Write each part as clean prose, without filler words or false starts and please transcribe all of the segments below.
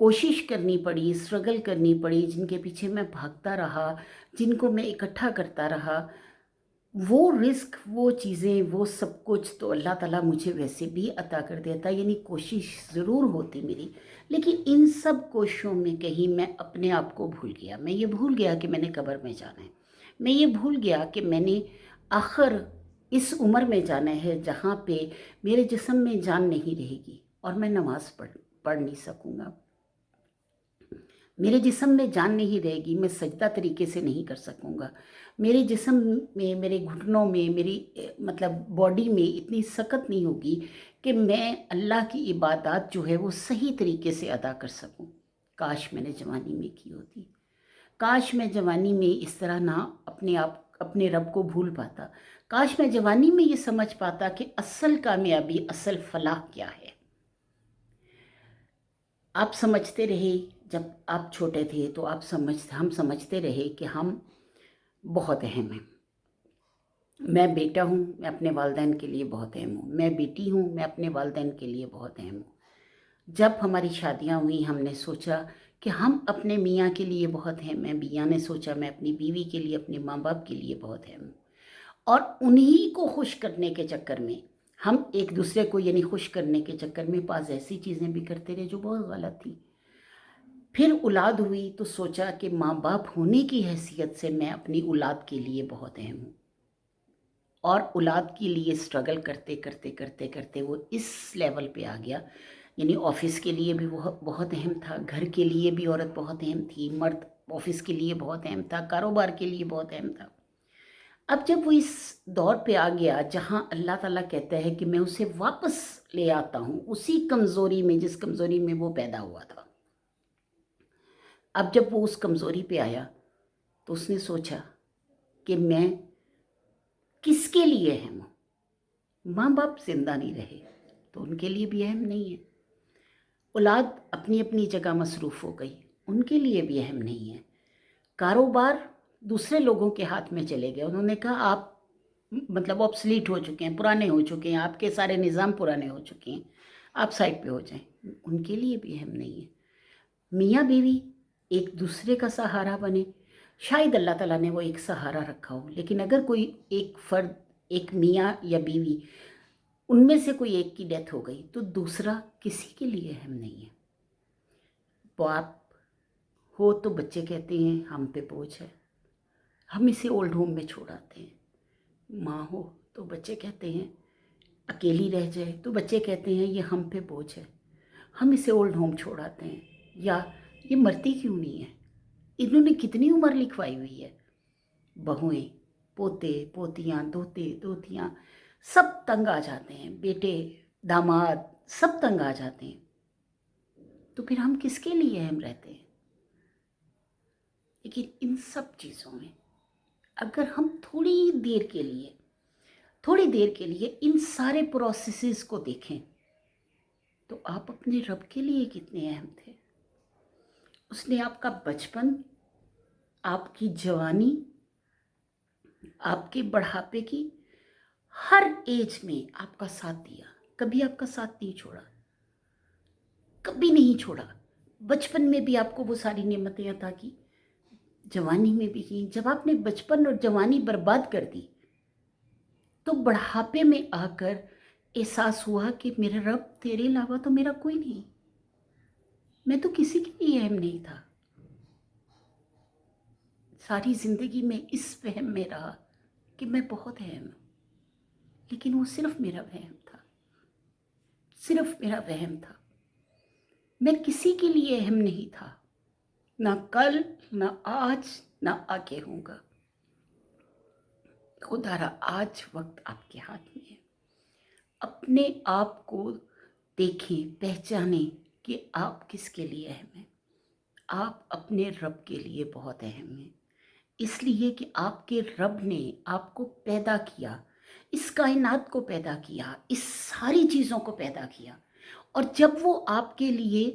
کوشش کرنی پڑی، اسٹرگل کرنی پڑی، جن کے پیچھے میں بھاگتا رہا، جن کو میں اکٹھا کرتا رہا، وہ رزق، وہ چیزیں، وہ سب کچھ تو اللہ تعالیٰ مجھے ویسے بھی عطا کر دیتا، یعنی کوشش ضرور ہوتی میری، لیکن ان سب کوششوں میں کہیں میں اپنے آپ کو بھول گیا۔ میں یہ بھول گیا کہ میں نے قبر میں جانا ہے، میں یہ بھول گیا کہ میں نے آخر اس عمر میں جانا ہے جہاں پہ میرے جسم میں جان نہیں رہے گی اور میں نماز پڑھ نہیں سکوں گا، میرے جسم میں جان نہیں رہے گی، میں سجدہ طریقے سے نہیں کر سکوں گا، میرے جسم میں، میرے گھٹنوں میں، میری مطلب باڈی میں اتنی سکت نہیں ہوگی کہ میں اللہ کی عبادات جو ہے وہ صحیح طریقے سے ادا کر سکوں۔ کاش میں نے جوانی میں کی ہوتی، کاش میں جوانی میں اس طرح نہ اپنے رب کو بھول پاتا، کاش میں جوانی میں یہ سمجھ پاتا کہ اصل کامیابی، اصل فلاح کیا ہے۔ آپ سمجھتے رہے، جب آپ چھوٹے تھے تو ہم سمجھتے رہے کہ ہم بہت اہم ہیں، میں بیٹا ہوں، میں اپنے والدین کے لیے بہت اہم ہوں، میں بیٹی ہوں، میں اپنے والدین کے لیے بہت اہم ہوں۔ جب ہماری شادیاں ہوئیں ہم نے سوچا کہ ہم اپنے میاں کے لیے بہت اہم ہیں، میاں نے سوچا میں اپنی بیوی کے لیے، اپنے ماں باپ کے لیے بہت اہم ہوں، اور انہی کو خوش کرنے کے چکر میں ہم ایک دوسرے کو یعنی خوش کرنے کے چکر میں بعض ایسی چیزیں بھی کرتے رہے جو بہت غلط تھی۔ پھر اولاد ہوئی تو سوچا کہ ماں باپ ہونے کی حیثیت سے میں اپنی اولاد کے لیے بہت اہم ہوں، اور اولاد کے لیے اسٹرگل کرتے کرتے کرتے کرتے وہ اس لیول پہ آ گیا، یعنی آفس کے لیے بھی وہ بہت اہم تھا، گھر کے لیے بھی عورت بہت اہم تھی، مرد آفس کے لیے بہت اہم تھا، کاروبار کے لیے بہت اہم تھا۔ اب جب وہ اس دور پہ آ گیا جہاں اللہ تعالیٰ کہتا ہے کہ میں اسے واپس لے آتا ہوں اسی کمزوری میں جس کمزوری میں وہ پیدا ہوا تھا، اب جب وہ اس کمزوری پہ آیا تو اس نے سوچا کہ میں کس کے لیے اہم ہوں؟ ماں باپ زندہ نہیں رہے تو ان کے لیے بھی اہم نہیں ہے، اولاد اپنی اپنی جگہ مصروف ہو گئی، ان کے لیے بھی اہم نہیں ہے، کاروبار دوسرے لوگوں کے ہاتھ میں چلے گئے، انہوں نے کہا آپ مطلب آبسلیٹ ہو چکے ہیں، پرانے ہو چکے ہیں، آپ کے سارے نظام پرانے ہو چکے ہیں، آپ سائڈ پہ ہو جائیں، ان کے لیے بھی اہم نہیں ہے۔ میاں بیوی ایک دوسرے کا سہارا بنے، شاید اللہ تعالیٰ نے وہ ایک سہارا رکھا ہو، لیکن اگر کوئی ایک فرد، ایک میاں یا بیوی، ان میں سے کوئی ایک کی ڈیتھ ہو گئی تو دوسرا کسی کے لیے اہم نہیں ہے۔ باپ ہو تو بچے کہتے ہیں ہم پہ بوجھ ہے، ہم اسے اولڈ ہوم میں چھوڑ آتے ہیں، ماں ہو تو بچے کہتے ہیں اکیلی رہ جائے تو بچے کہتے ہیں یہ ہم پہ بوجھ ہے، ہم اسے اولڈ ہوم چھوڑ آتے ہیں، یا یہ مرتی کیوں نہیں ہے، انہوں نے کتنی عمر لکھوائی ہوئی ہے۔ بہویں، پوتے، پوتیاں، دوتے، دوتیاں سب تنگ آ جاتے ہیں، بیٹے، داماد سب تنگ آ جاتے ہیں، تو پھر ہم کس کے لیے اہم رہتے ہیں؟ لیکن ان سب چیزوں میں اگر ہم تھوڑی دیر کے لیے ان سارے پروسیسز کو دیکھیں تو آپ اپنے رب کے لیے کتنے اہم تھے۔ اس نے آپ کا بچپن، آپ کی جوانی، آپ کے بڑھاپے کی ہر ایج میں آپ کا ساتھ دیا، کبھی آپ کا ساتھ نہیں چھوڑا، کبھی نہیں چھوڑا۔ بچپن میں بھی آپ کو وہ ساری نعمتیں عطا کی، جوانی میں بھی کی۔ جب آپ نے بچپن اور جوانی برباد کر دی تو بڑھاپے میں آ کر احساس ہوا کہ میرا رب تیرے علاوہ تو میرا کوئی نہیں، میں تو کسی کے لیے اہم نہیں تھا۔ ساری زندگی میں اس وہم میں رہا کہ میں بہت اہم ہوں، لیکن وہ صرف میرا وہم تھا، صرف میرا وہم تھا۔ میں کسی کے لیے اہم نہیں تھا، نہ کل، نہ آج، نہ آگے ہوں گا۔ خدا را آج وقت آپ کے ہاتھ میں ہے، اپنے آپ کو دیکھیں، پہچانیں کہ آپ کس کے لیے اہم ہیں۔ آپ اپنے رب کے لیے بہت اہم ہیں، اس لیے کہ آپ کے رب نے آپ کو پیدا کیا، اس کائنات کو پیدا کیا، اس ساری چیزوں کو پیدا کیا، اور جب وہ آپ کے لیے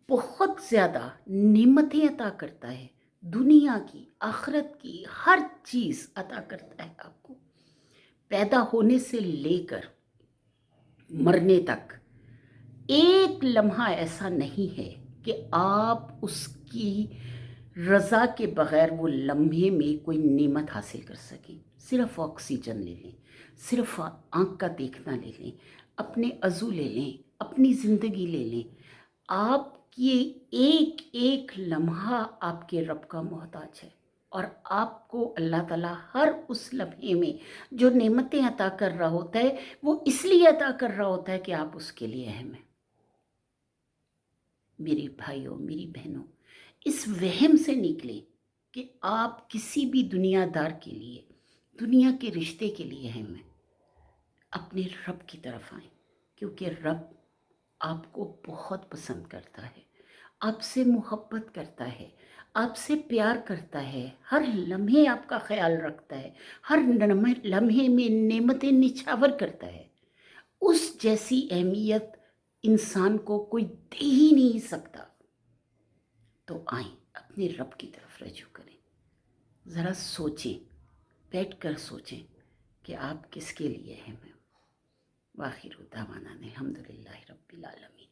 بہت زیادہ نعمتیں عطا کرتا ہے، دنیا کی، آخرت کی، ہر چیز عطا کرتا ہے آپ کو، پیدا ہونے سے لے کر مرنے تک ایک لمحہ ایسا نہیں ہے کہ آپ اس کی رضا کے بغیر وہ لمحے میں کوئی نعمت حاصل کر سکیں. صرف آکسیجن لے لیں، صرف آنکھ کا دیکھنا لے لیں، اپنے عضو لے لیں، اپنی زندگی لے لیں. آپ کی ایک ایک لمحہ آپ کے رب کا محتاج ہے، اور آپ کو اللہ تعالیٰ ہر اس لمحے میں جو نعمتیں عطا کر رہا ہوتا ہے وہ اس لیے عطا کر رہا ہوتا ہے کہ آپ اس کے لیے اہم ہیں. میرے بھائیوں، میری بہنوں، اس وہم سے نکلیں کہ آپ کسی بھی دنیا دار کے لیے، دنیا کے رشتے کے لیے اہم ہیں. اپنے رب کی طرف آئیں، کیونکہ رب آپ کو بہت پسند کرتا ہے، آپ سے محبت کرتا ہے، آپ سے پیار کرتا ہے، ہر لمحے آپ کا خیال رکھتا ہے، ہر لمحے میں نعمتیں نچھاور کرتا ہے. اس جیسی اہمیت انسان کو کوئی دے ہی نہیں سکتا. تو آئیں اپنے رب کی طرف رجوع کریں. ذرا سوچیں، بیٹھ کر سوچیں کہ آپ کس کے لیے اہم ہیں. وآخر دعوانا الحمدللہ رب العالمین.